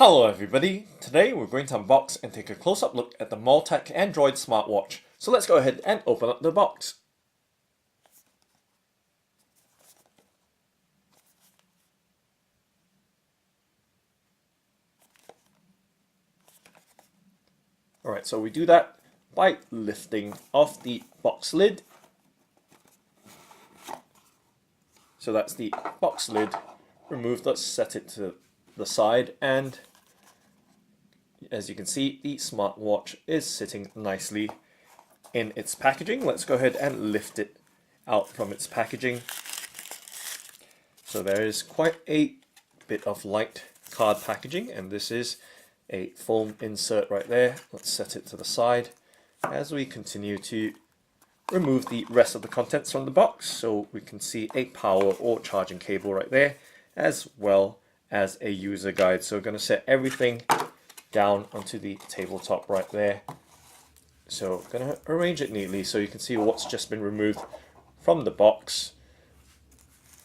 Hello everybody, today we're going to unbox and take a close-up look at the MallTEK Android Smartwatch. So let's go ahead and open up the box. Alright, so we do that by lifting off the box lid. So that's the box lid removed. Let's set it to the side, and as you can see, the smartwatch is sitting nicely in its packaging. Let's go ahead and lift it out from its packaging. So there is quite a bit of light card packaging, and this is a foam insert right there. Let's set it to the side as we continue to remove the rest of the contents from the box. So we can see a power or charging cable right there, as well as a user guide. So we're going to set everything down onto the tabletop right there. So I'm going to arrange it neatly so you can see what's just been removed from the box.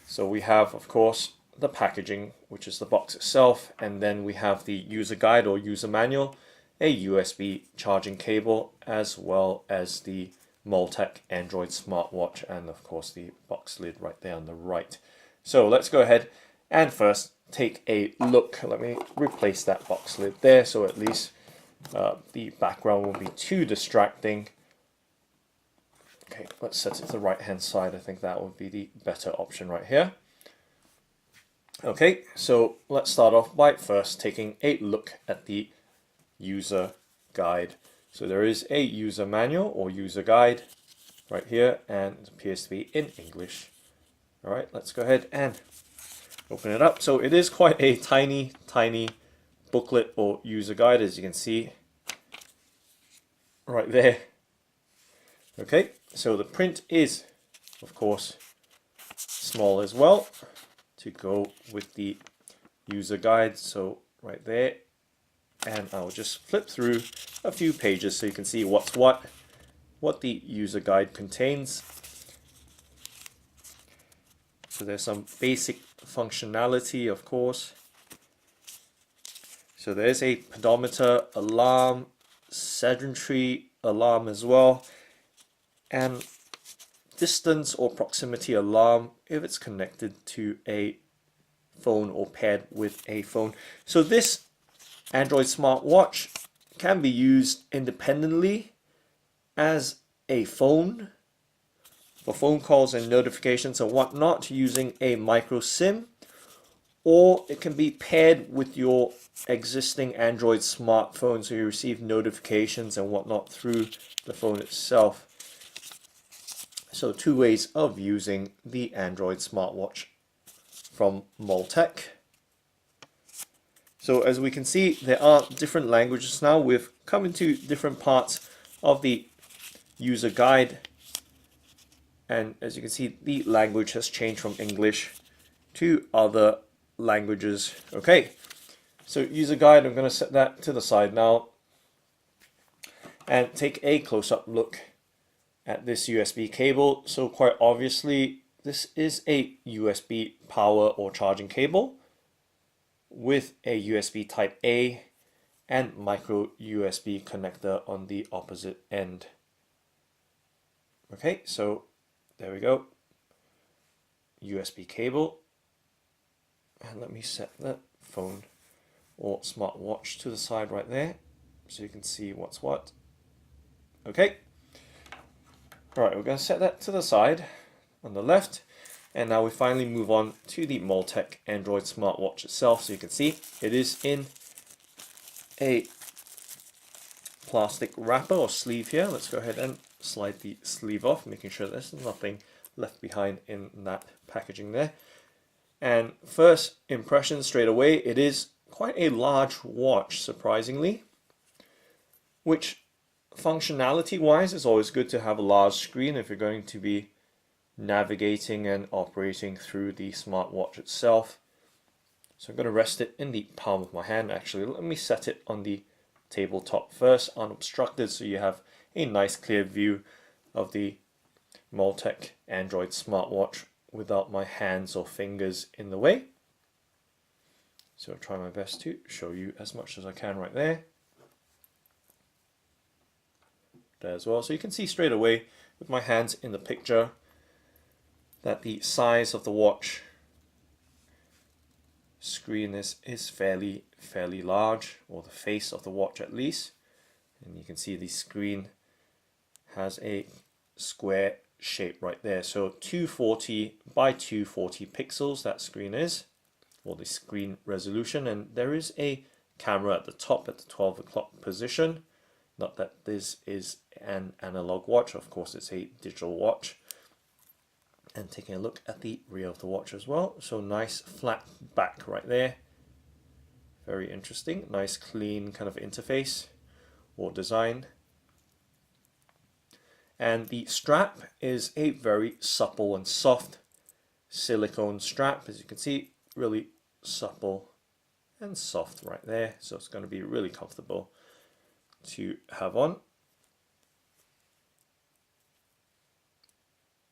So we have, of course, the packaging, which is the box itself, and then we have the user guide or user manual, a USB charging cable, as well as the MallTEK Android Smartwatch, and of course the box lid right there on the right. So let's go ahead and first take a look. Let me replace that box lid there so at least the background won't be too distracting. Okay, let's set it to the right hand side. I think that would be the better option right here. Okay, so let's start off by first taking a look at the user guide. So there is a user manual or user guide right here, and it appears to be in English. Alright, let's go ahead and open it up. So it is quite a tiny booklet or user guide, as you can see right there. Okay, so the print is, of course, small as well to go with the user guide. So right there, and I'll just flip through a few pages so you can see what's what the user guide contains. So there's some basic functionality, of course. So there's a pedometer, alarm, sedentary alarm as well, and distance or proximity alarm if it's connected to a phone or paired with a phone. So this Android smartwatch can be used independently as a phone for phone calls and notifications and whatnot using a micro SIM, or it can be paired with your existing Android smartphone so you receive notifications and whatnot through the phone itself. So two ways of using the Android smartwatch from MallTEK. So as we can see, there are different languages now. We've come into different parts of the user guide, and as you can see, the language has changed from English to other languages. Okay, so user guide, I'm going to set that to the side now and take a close-up look at this USB cable. So quite obviously, this is a USB power or charging cable with a USB type A and micro USB connector on the opposite end. Okay, so there we go, USB cable, and let me set the phone or smartwatch to the side right there so you can see what's what. Okay, alright, we're going to set that to the side on the left. And now we finally move on to the MallTEK Android Smartwatch itself. So you can see it is in a plastic wrapper or sleeve here. Let's go ahead and slide the sleeve off, making sure there's nothing left behind in that packaging there. And first impression straight away, it is quite a large watch, surprisingly, which functionality wise is always good to have a large screen if you're going to be navigating and operating through the smartwatch itself. So I'm going to rest it in the palm of my hand. Actually, let me set it on the tabletop first, unobstructed, so you have a nice clear view of the MallTEK Android smartwatch without my hands or fingers in the way. So I'll try my best to show you as much as I can right there. There as well. So you can see straight away with my hands in the picture that the size of the watch screen is fairly large, or the face of the watch at least. And you can see the screen has a square shape right there. So 240 by 240 pixels that screen is, or the screen resolution, and there is a camera at the top at the 12 o'clock position. Not that this is an analog watch, of course it's a digital watch. And taking a look at the rear of the watch as well, so nice flat back right there, very interesting, nice clean kind of interface or design. And the strap is a very supple and soft silicone strap, as you can see, really supple and soft right there, so it's going to be really comfortable to have on.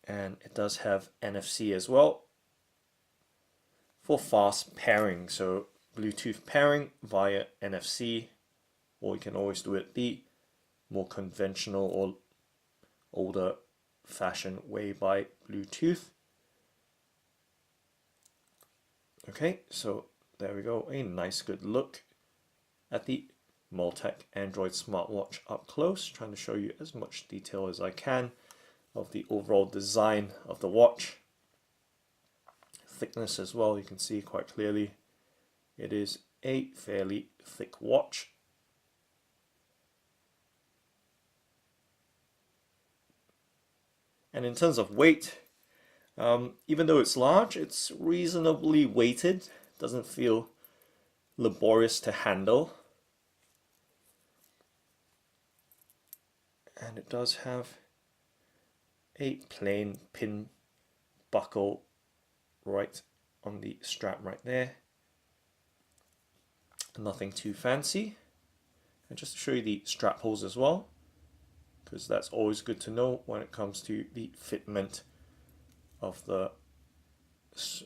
And it does have NFC as well for fast pairing, so Bluetooth pairing via NFC, or you can always do it the more conventional or older fashioned way by Bluetooth. Okay, so there we go, a nice good look at the MallTEK Android Smartwatch up close, trying to show you as much detail as I can of the overall design of the watch. Thickness as well, you can see quite clearly it is a fairly thick watch. And in terms of weight, even though it's large, it's reasonably weighted, doesn't feel laborious to handle. And it does have a plain pin buckle right on the strap right there. Nothing too fancy. And just to show you the strap holes as well, because that's always good to know when it comes to the fitment of the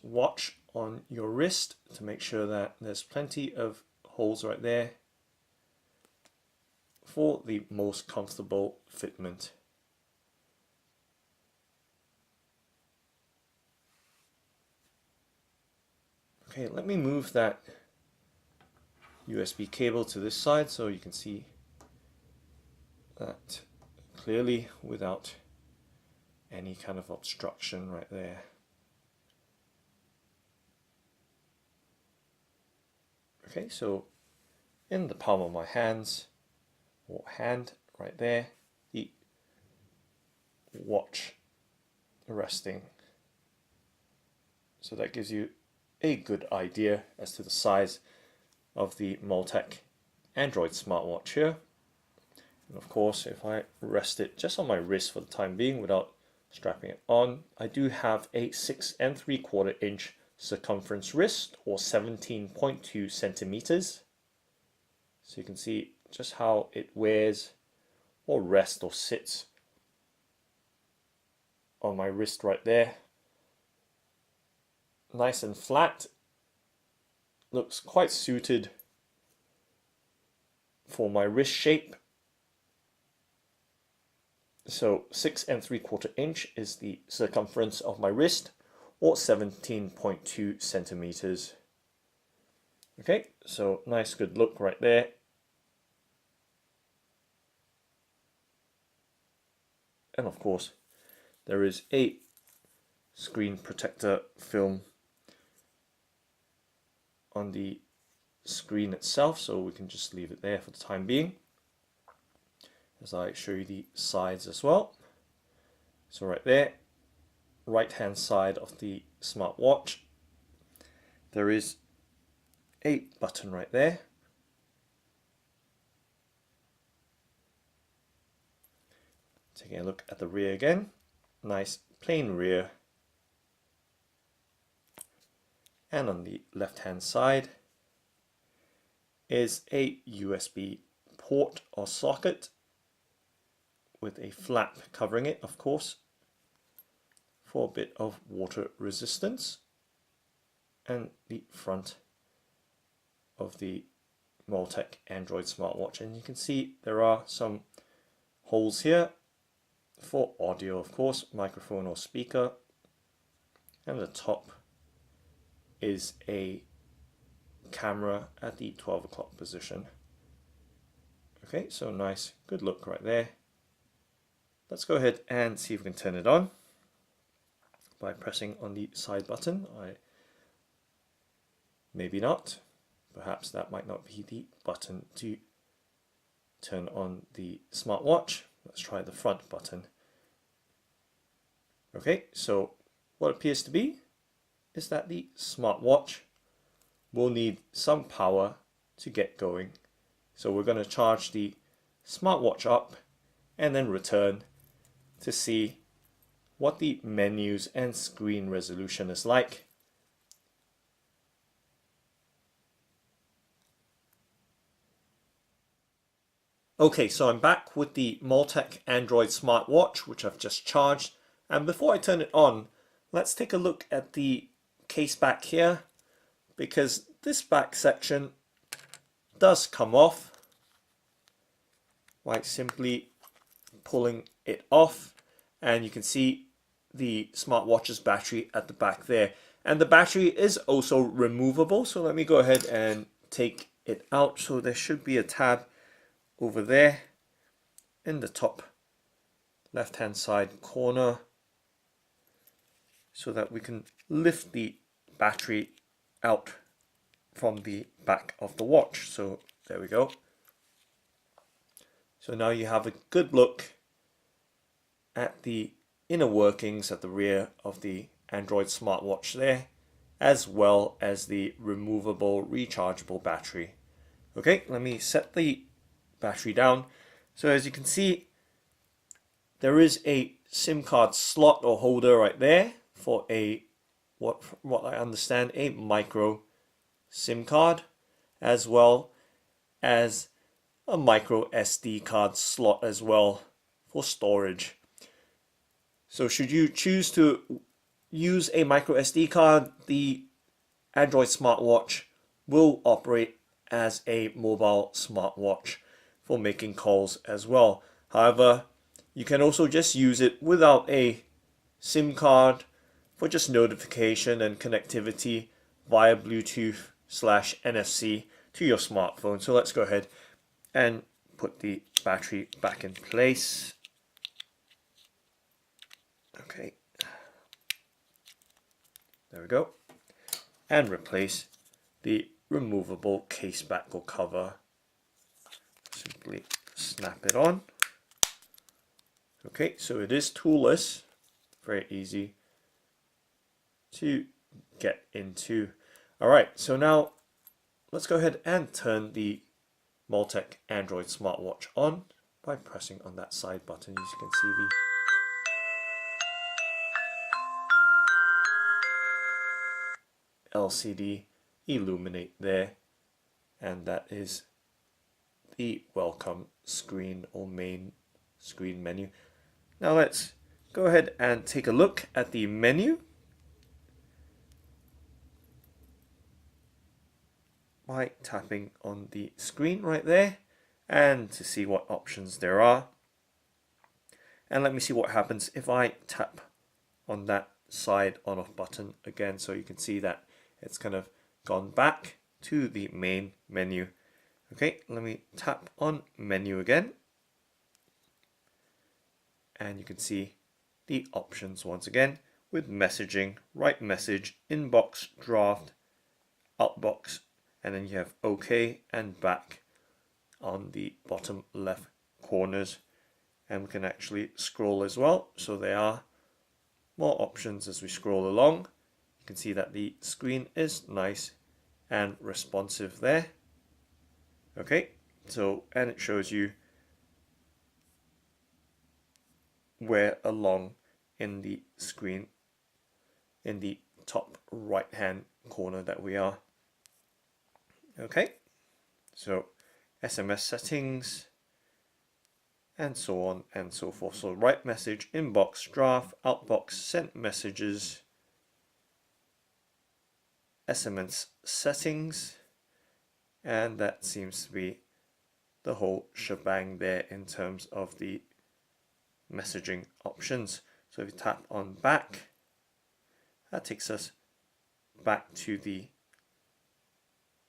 watch on your wrist, to make sure that there's plenty of holes right there for the most comfortable fitment. Okay, let me move that USB cable to this side so you can see that clearly without any kind of obstruction right there. Okay, so in the palm of my hands, or hand right there, the watch resting. So that gives you a good idea as to the size of the MallTEK Android smartwatch here. And of course, if I rest it just on my wrist for the time being without strapping it on, I do have a 6 3/4 inch circumference wrist, or 17.2 centimeters. So you can see just how it wears or rests or sits on my wrist right there. Nice and flat, looks quite suited for my wrist shape. So 6 3/4 inch is the circumference of my wrist, or 17.2 centimeters. Okay, so nice good look right there. And of course there is a screen protector film on the screen itself, so we can just leave it there for the time being as I show you the sides as well. So right there, right hand side of the smartwatch, there is a button right there. Taking a look at the rear again, nice plain rear. And on the left hand side is a USB port or socket with a flap covering it, of course, for a bit of water resistance. And the front of the MallTEK Android Smartwatch, and you can see there are some holes here for audio, of course, microphone or speaker, and the top is a camera at the 12 o'clock position. Okay, so nice, good look right there. Let's go ahead and see if we can turn it on by pressing on the side button. Maybe not. Perhaps that might not be the button to turn on the smartwatch. Let's try the front button. Okay, so what appears to be is that the smartwatch will need some power to get going. So we're going to charge the smartwatch up and then return to see what the menus and screen resolution is like. Okay, so I'm back with the MallTEK Android Smartwatch, which I've just charged. And before I turn it on, let's take a look at the case back here, because this back section does come off by simply pulling it off, and you can see the smartwatch's battery at the back there. And the battery is also removable, so let me go ahead and take it out. So there should be a tab over there in the top left hand side corner so that we can lift the battery out from the back of the watch. So there we go. So now you have a good look at the inner workings at the rear of the Android smartwatch there, as well as the removable rechargeable battery. Okay, let me set the battery down. So as you can see, there is a SIM card slot or holder right there for a what I understand a micro SIM card, as well as a micro SD card slot as well for storage. So should you choose to use a micro SD card, the Android smartwatch will operate as a mobile smartwatch for making calls as well. However, you can also just use it without a SIM card for just notification and connectivity via Bluetooth/NFC to your smartphone. So let's go ahead and put the battery back in place. Okay, there we go. And replace the removable case back or cover. Simply snap it on. Okay, so it is toolless, very easy to get into. Alright, so now let's go ahead and turn the MallTEK Android Smartwatch on by pressing on that side button. As you can see, the LCD illuminate there, and that is the welcome screen or main screen menu. Now let's go ahead and take a look at the menu by tapping on the screen right there, and to see what options there are. And let me see what happens if I tap on that side on off button again, so you can see that it's kind of gone back to the main menu. Okay, let me tap on menu again, and you can see the options once again with messaging, write message, inbox, draft, outbox, and then you have OK and back on the bottom left corners. And we can actually scroll as well, so there are more options as we scroll along. You can see that the screen is nice and responsive there. Okay, so, and it shows you where along in the screen in the top right hand corner that we are. Okay, so SMS settings and so on and so forth. So write message, inbox, draft, outbox, sent messages, SMS settings, And that seems to be the whole shebang there in terms of the messaging options. So if you tap on back, that takes us back to the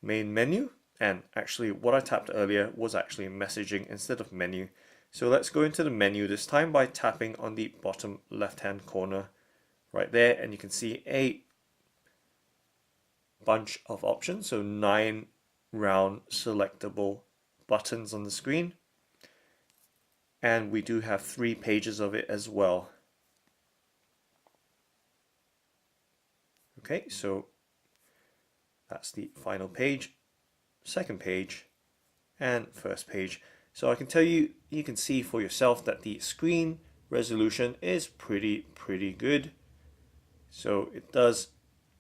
main menu. And actually what I tapped earlier was actually messaging instead of menu. So let's go into the menu this time by tapping on the bottom left hand corner right there, and you can see a bunch of options. So 9 round selectable buttons on the screen, and we do have 3 pages of it as well. Okay, so that's the final page, second page, and first page. So I can tell you, you can see for yourself that the screen resolution is pretty good. So it does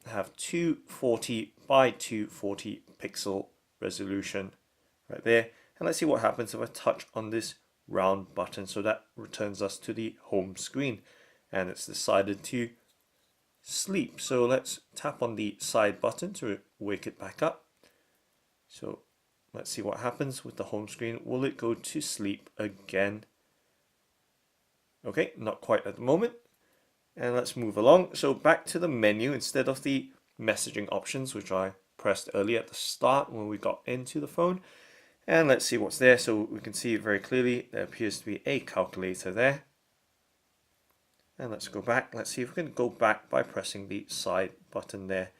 have 240 by 240 pixel resolution right there. And let's see what happens if I touch on this round button. So that returns us to the home screen, and it's decided to sleep. So let's tap on the side button to wake it back up. So let's see what happens with the home screen. Will it go to sleep again? Okay, not quite at the moment. And let's move along. So back to the menu instead of the messaging options, which I pressed earlier at the start when we got into the phone. And let's see what's there. So we can see very clearly there appears to be a calculator there. And let's go back. Let's see if we can go back by pressing the side button there.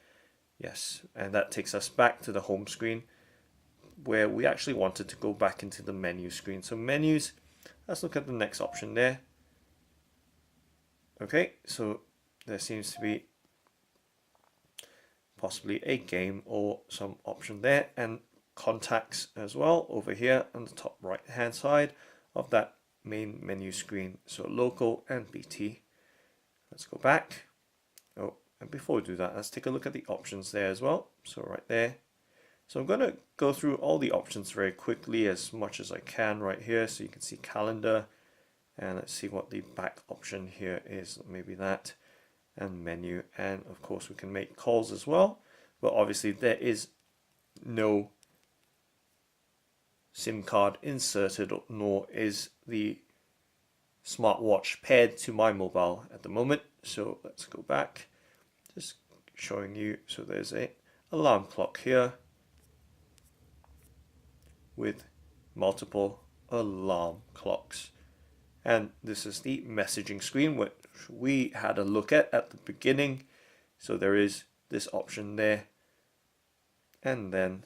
Yes, and that takes us back to the home screen where we actually wanted to go back into the menu screen. So menus, let's look at the next option there. Okay, so there seems to be possibly a game or some option there, and contacts as well over here on the top right hand side of that main menu screen. So local and BT. Let's go back. Oh, and before we do that, let's take a look at the options there as well. So right there. So I'm going to go through all the options very quickly as much as I can right here. So you can see calendar, and let's see what the back option here is. Maybe that, and menu, and of course we can make calls as well. But obviously there is no SIM card inserted, nor is the smartwatch paired to my mobile at the moment. So let's go back, just showing you. So there's a alarm clock here with multiple alarm clocks, and this is the messaging screen which we had a look at the beginning. So there is this option there, and then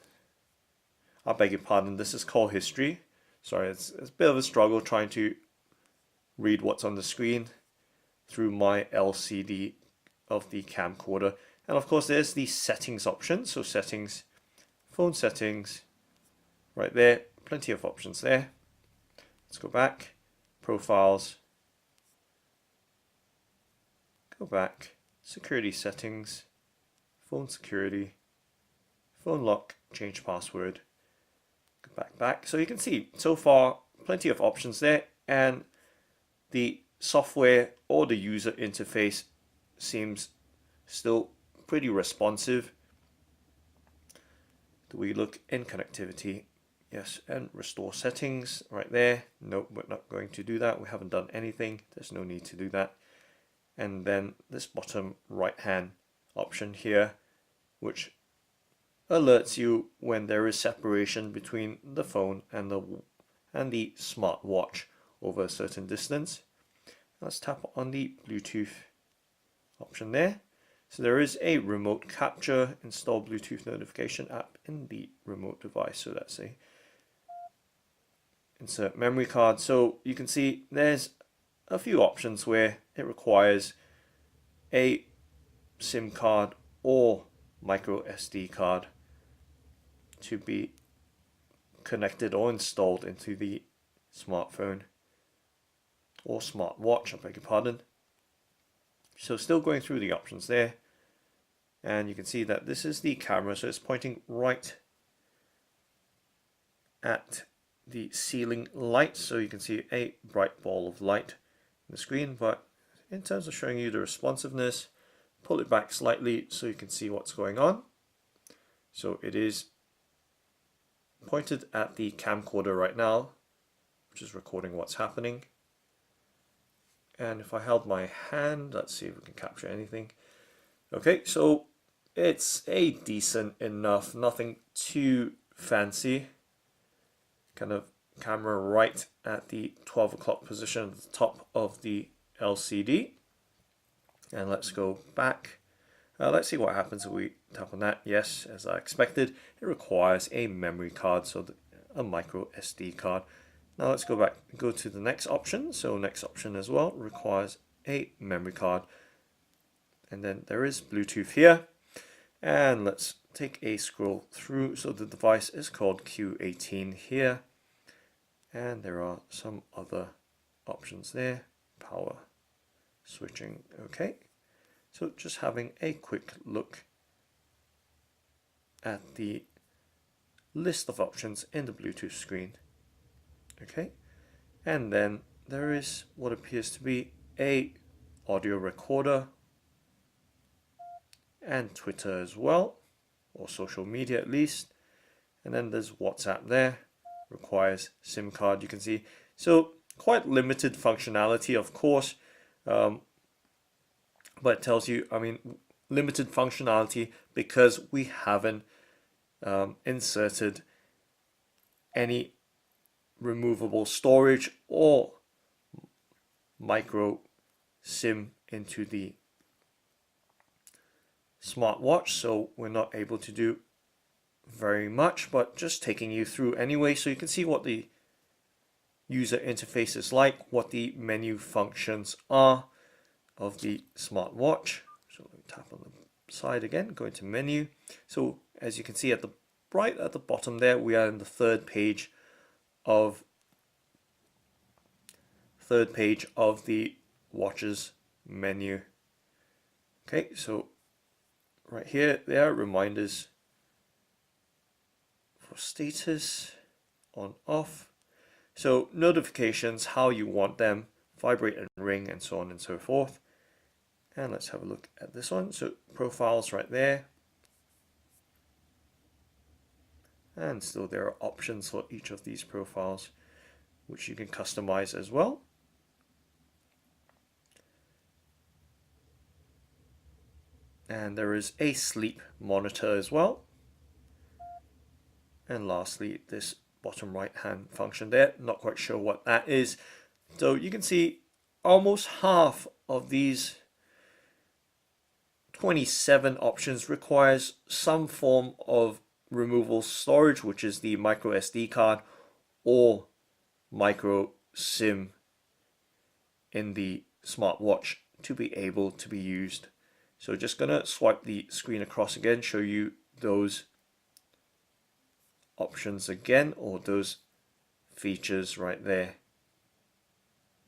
I beg your pardon, this is call history. Sorry, it's a bit of a struggle trying to read what's on the screen through my LCD of the camcorder. And of course there's the settings option. So settings, phone settings, right there, plenty of options there. Let's go back, profiles, go back, security settings, phone security, phone lock, change password, go back. So you can see so far plenty of options there, and the software or the user interface seems still pretty responsive. Do we look in connectivity? Yes, and restore settings right there. Nope, we're not going to do that. We haven't done anything. There's no need to do that. And then this bottom right hand option here, which alerts you when there is separation between the phone and the smartwatch over a certain distance. Let's tap on the Bluetooth option there. So there is a remote capture, install Bluetooth notification app in the remote device. So that's a insert memory card. So you can see there's a few options where it requires a SIM card or micro SD card to be connected or installed into the smartphone or smartwatch, I beg your pardon. So still going through the options there, and you can see that this is the camera, so it's pointing right at the ceiling light, so you can see a bright ball of light in the screen. But in terms of showing you the responsiveness, pull it back slightly so you can see what's going on. So it is pointed at the camcorder right now, which is recording what's happening. And if I held my hand, let's see if we can capture anything. Okay, so it's a decent enough, nothing too fancy. Kind of camera right at the 12 o'clock position at the top of the LCD. And let's go back. Let's see what happens if we tap on that. Yes, as I expected, it requires a memory card, so a micro SD card. Now let's go back, go to the next option. So next option as well requires a memory card. And then there is Bluetooth here. And let's take a scroll through. So the device is called Q18 here. And there are some other options there. Power switching, okay. So just having a quick look at the list of options in the Bluetooth screen. Okay, and then there is what appears to be a audio recorder and Twitter as well, or social media at least. And then there's WhatsApp there, requires SIM card, you can see. So quite limited functionality, of course, but it tells you, I mean, limited functionality because we haven't inserted any removable storage or micro SIM into the smartwatch, so we're not able to do very much, but just taking you through anyway so you can see what the user interface is like, what the menu functions are of the smartwatch. So let me tap on the side again, go into menu. So as you can see at the right at the bottom there, we are in the third page of the watch's menu. Okay, so right here there are reminders for status, on, off. So notifications, how you want them, vibrate and ring, and so on and so forth. And let's have a look at this one. So profiles right there. And still there are options for each of these profiles, which you can customize as well. And there is a sleep monitor as well. And lastly, this bottom right hand function there, not quite sure what that is. So you can see almost half of these 27 options requires some form of removable storage, which is the micro SD card or micro SIM in the smartwatch to be able to be used. So just gonna swipe the screen across again, show you those options again, or those features right there.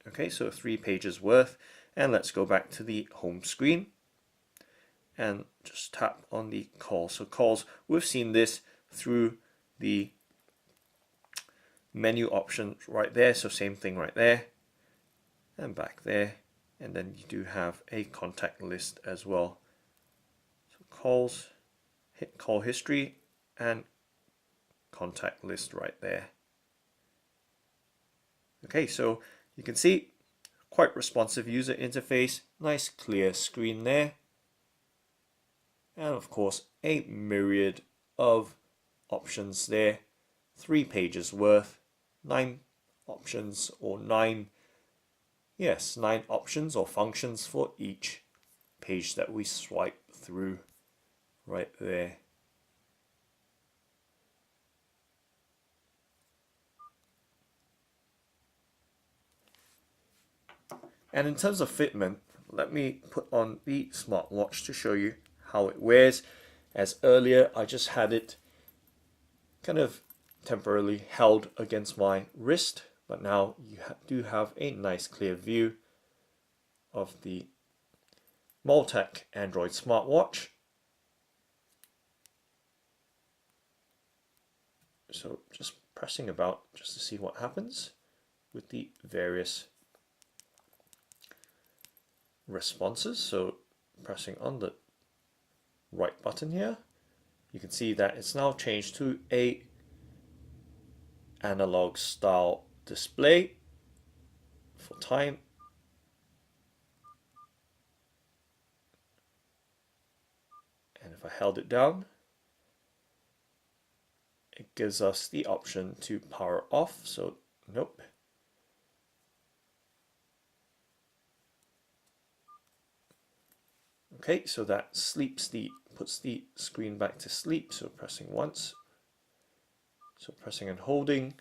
Okay, so 3 pages worth, and let's go back to the home screen and just tap on the calls. So calls, we've seen this through the menu options right there, so same thing right there and back there, and then you do have a contact list as well. So calls, hit call history, and contact list right there. Okay, so you can see quite responsive user interface, nice clear screen there, and of course a myriad of options there, 3 pages worth, 9 options or 9 options or functions for each page that we swipe through right there. And in terms of fitment, let me put on the smartwatch to show you how it wears. As earlier, I just had it kind of temporarily held against my wrist, but now you do have a nice clear view of the MallTEK Android Smartwatch. So just pressing about just to see what happens with the various responses. So pressing on the right button here, you can see that it's now changed to a analog style display for time. And if I held it down, it gives us the option to power off. So nope. Okay, so that puts the screen back to sleep. So pressing once, so pressing and holding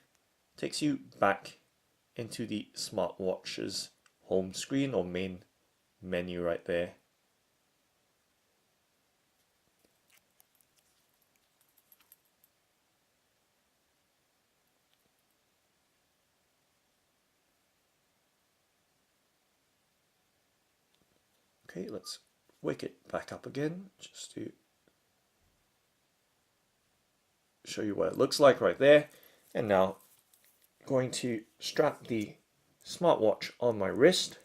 takes you back into the smartwatch's home screen or main menu right there. Okay, let's wake it back up again just to show you what it looks like right there. And now going to strap the smartwatch on my wrist.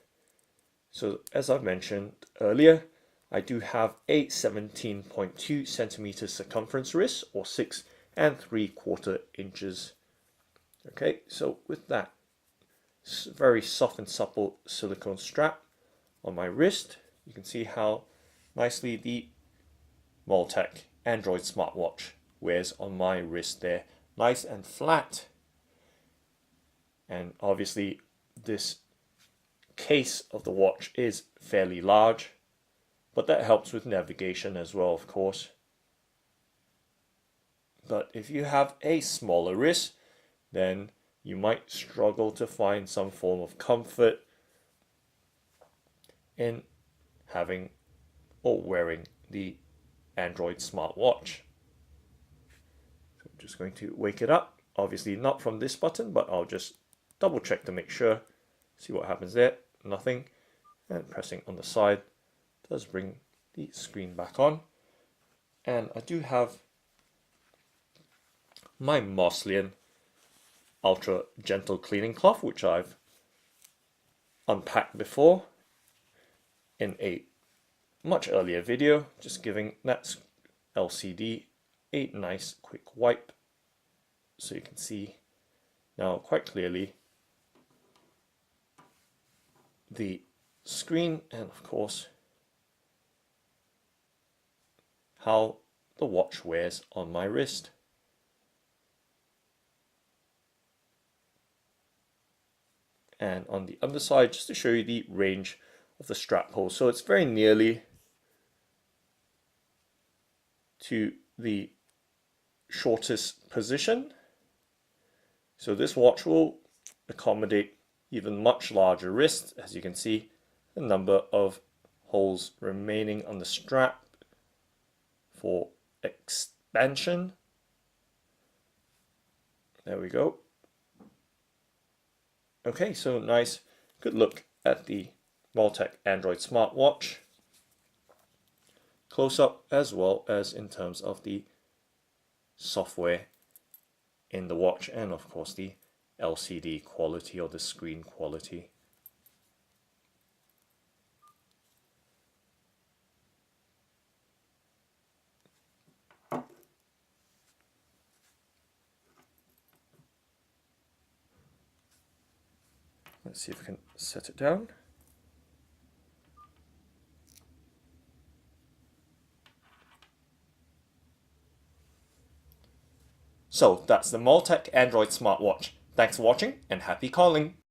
So as I mentioned earlier, I do have a 17.2 centimeter circumference wrist, or 6 3/4 inches. Okay, so with that very soft and supple silicone strap on my wrist, you can see how nicely the MallTEK Android Smartwatch wears on my wrist there. Nice and flat. And obviously this case of the watch is fairly large, but that helps with navigation as well, of course. But if you have a smaller wrist, then you might struggle to find some form of comfort in having or wearing the Android smartwatch. So I'm just going to wake it up. Obviously not from this button, but I'll just double check to make sure. See what happens there. Nothing. And pressing on the side does bring the screen back on. And I do have my Mosslian ultra gentle cleaning cloth, which I've unpacked before in a much earlier video, just giving that LCD a nice quick wipe so you can see now quite clearly the screen and of course how the watch wears on my wrist. And on the underside, just to show you the range of the strap hole. So it's very nearly to the shortest position. So this watch will accommodate even much larger wrists. As you can see, the number of holes remaining on the strap for expansion. There we go. Okay, so nice, good look at the MallTEK Android Smartwatch. Close up as well as in terms of the software in the watch and of course the LCD quality or the screen quality. Let's see if we can set it down. So that's the MallTEK Android Smartwatch. Thanks for watching and happy calling!